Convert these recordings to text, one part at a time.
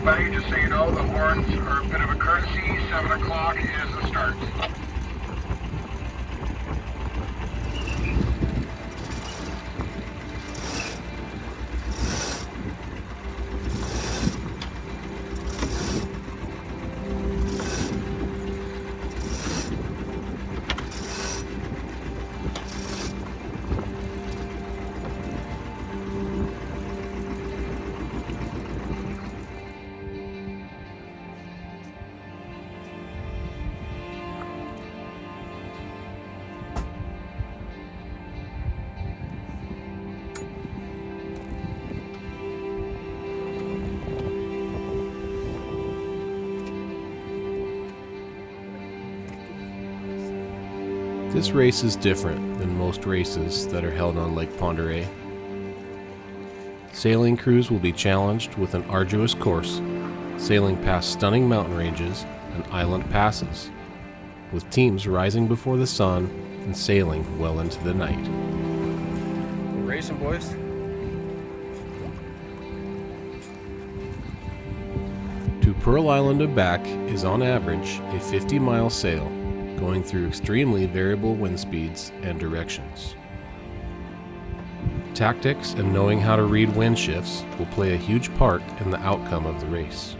everybody. Just so you know, the horns are a bit of a courtesy. 7 o'clock is the start. This race is different than most races that are held on Lake Pendoreille. Sailing crews will be challenged with an arduous course, sailing past stunning mountain ranges and island passes, with teams rising before the sun and sailing well into the night. We're racing, boys. To Pearl Island and back is on average a 50-mile sail, going through extremely variable wind speeds and directions. Tactics and knowing how to read wind shifts will play a huge part in the outcome of the race.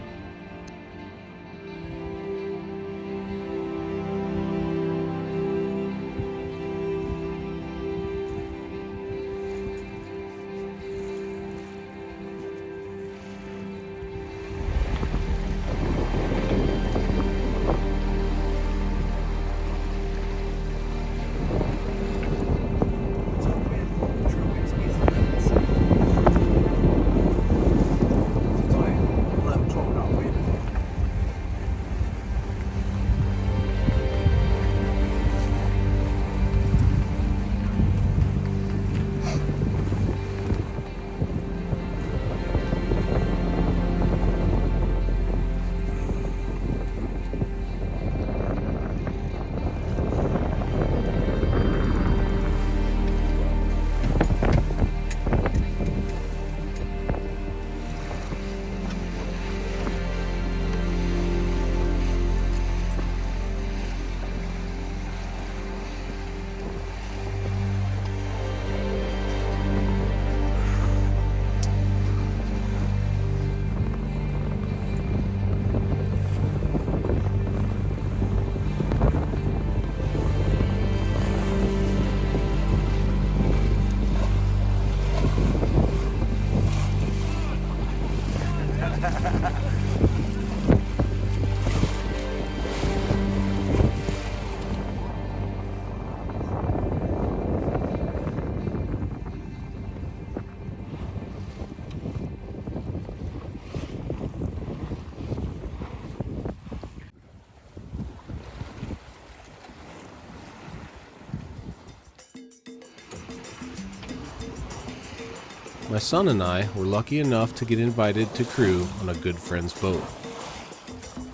My son and I were lucky enough to get invited to crew on a good friend's boat.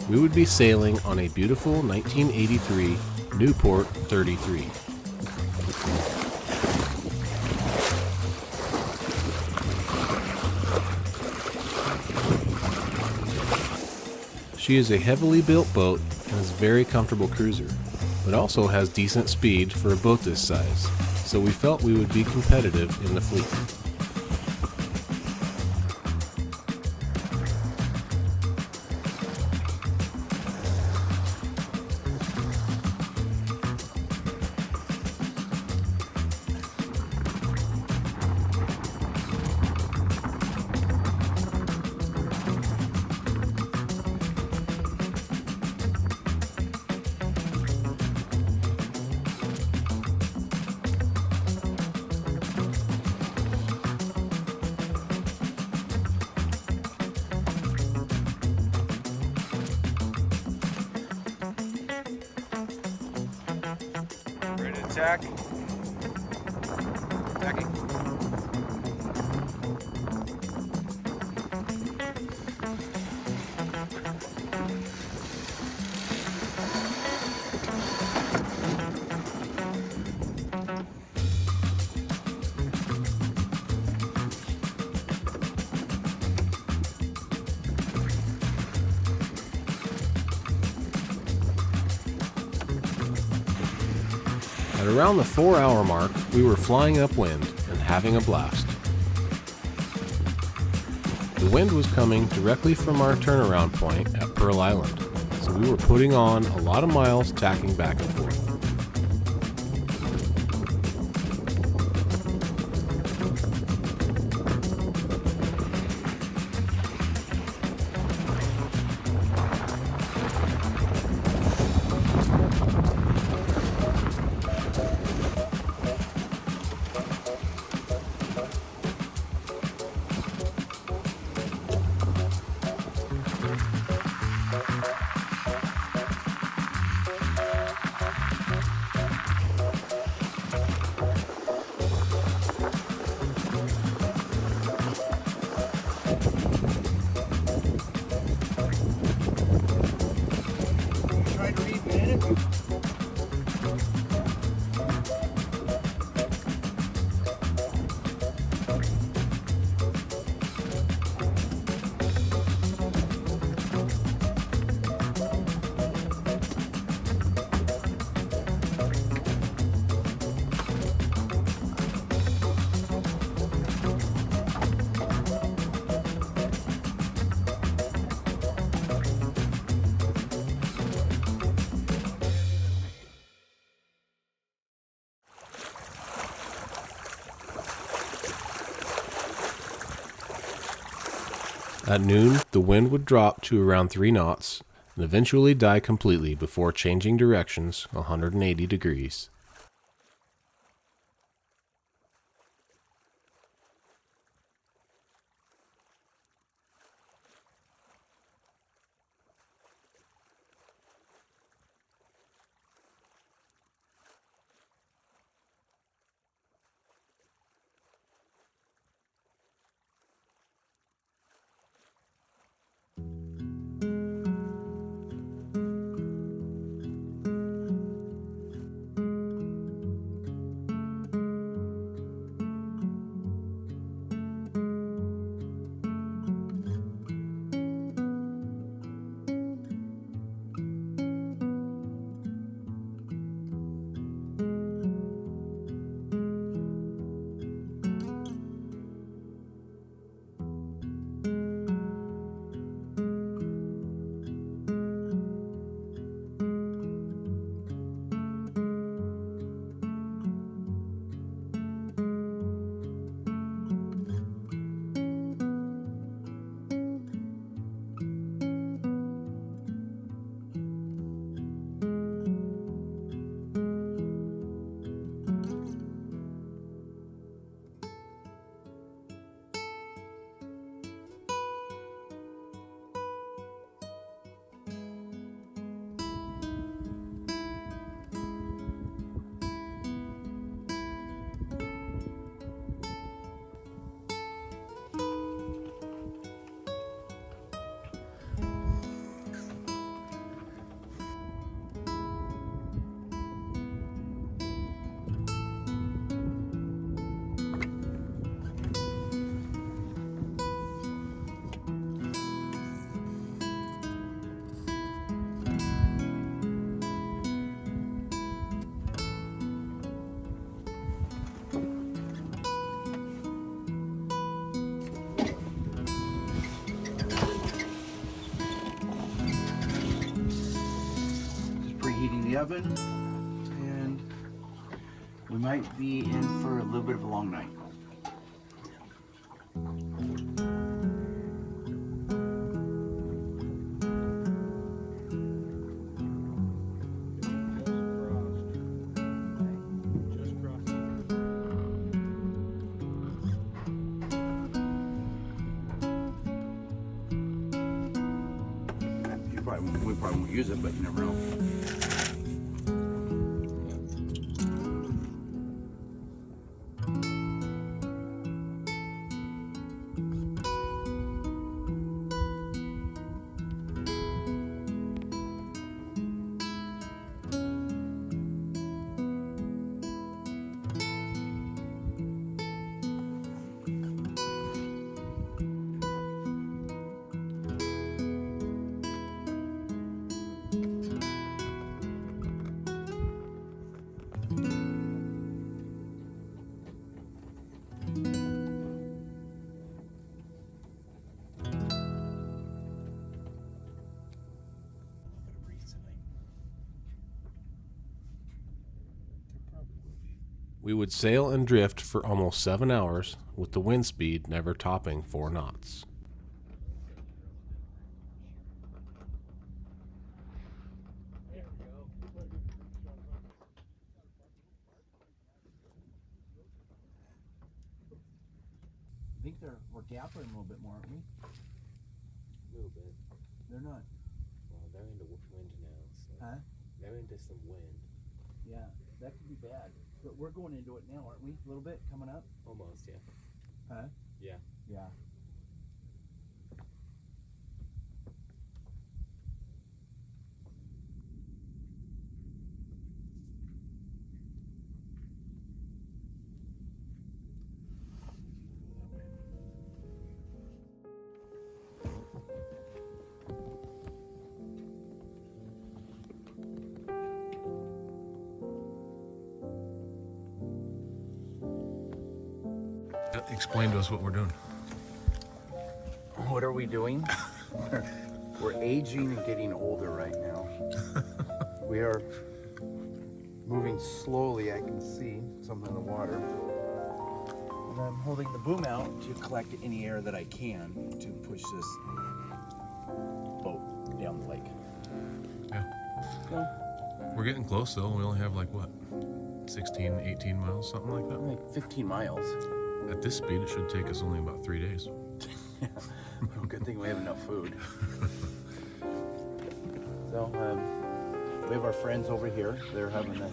We would be sailing on a beautiful 1983 Newport 33. She is a heavily built boat and is a very comfortable cruiser, but also has decent speed for a boat this size, so we felt we would be competitive in the fleet. Ready to attack. Attacking. At around the 4-hour mark, we were flying upwind and having a blast. The wind was coming directly from our turnaround point at Pearl Island, so we were putting on a lot of miles tacking back and forth. Try to read minute. At noon, the wind would drop to around 3 knots and eventually die completely before changing directions 180 degrees. Preheating the oven, and we might be in for a little bit of a long night. We probably won't use it, but you never know. We would sail and drift for almost 7 hours, with the wind speed never topping 4 knots. I think we're gapping a little bit more, aren't we? A little bit. They're not. Well, they're into wind now, so Huh? they're into some wind. Yeah, that could be bad. But we're going into it now, aren't we? A little bit coming up? Almost, yeah. Huh? Yeah. Yeah. Explain to us what we're doing. What are we doing? We're aging and getting older right now. We are moving slowly. I can see something in the water. And I'm holding the boom out to collect any air that I can to push this boat down the lake. Yeah. So, We're getting close though. We only have like what? 16, 18 miles, something like that. like 15 miles. At this speed, it should take us only about 3 days. Good thing we have enough food. So, we have our friends over here. They're having the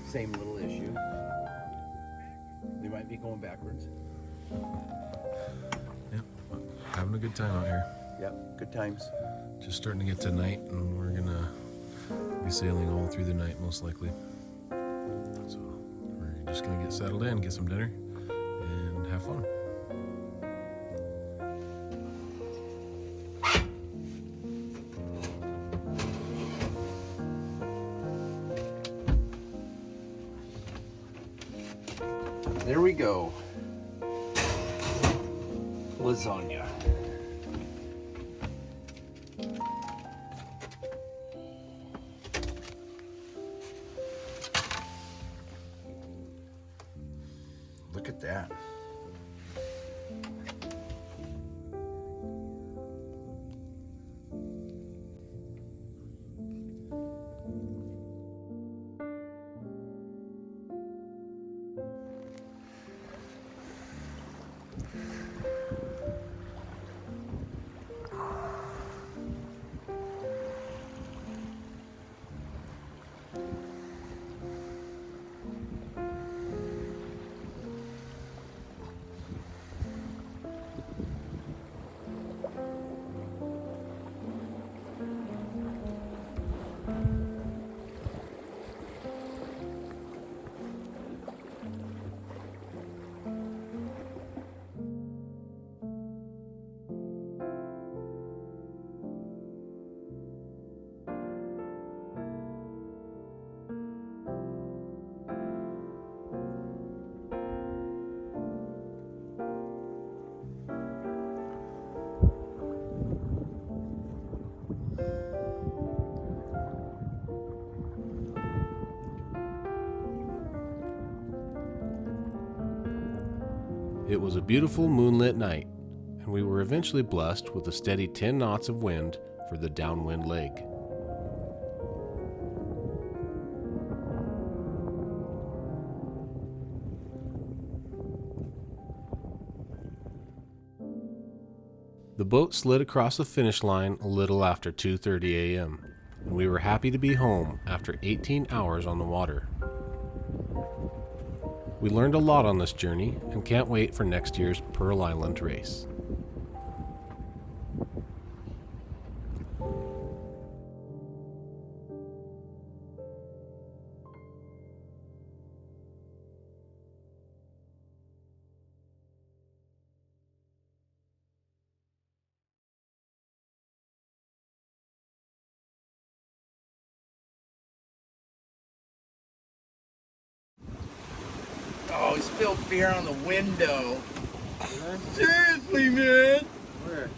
same little issue. They might be going backwards. Yep. Having a good time out here. Yep, good times. Just starting to get to night, and we're gonna be sailing all through the night, most likely. So we're just gonna get settled in, get some dinner, and have fun. There we go. Lasagna. Look at that. It was a beautiful moonlit night, and we were eventually blessed with a steady 10 knots of wind for the downwind leg. The boat slid across the finish line a little after 2:30 a.m., and we were happy to be home after 18 hours on the water. We learned a lot on this journey and can't wait for next year's Pearl Island race. Oh, he spilled beer on the window. Seriously, man. Where?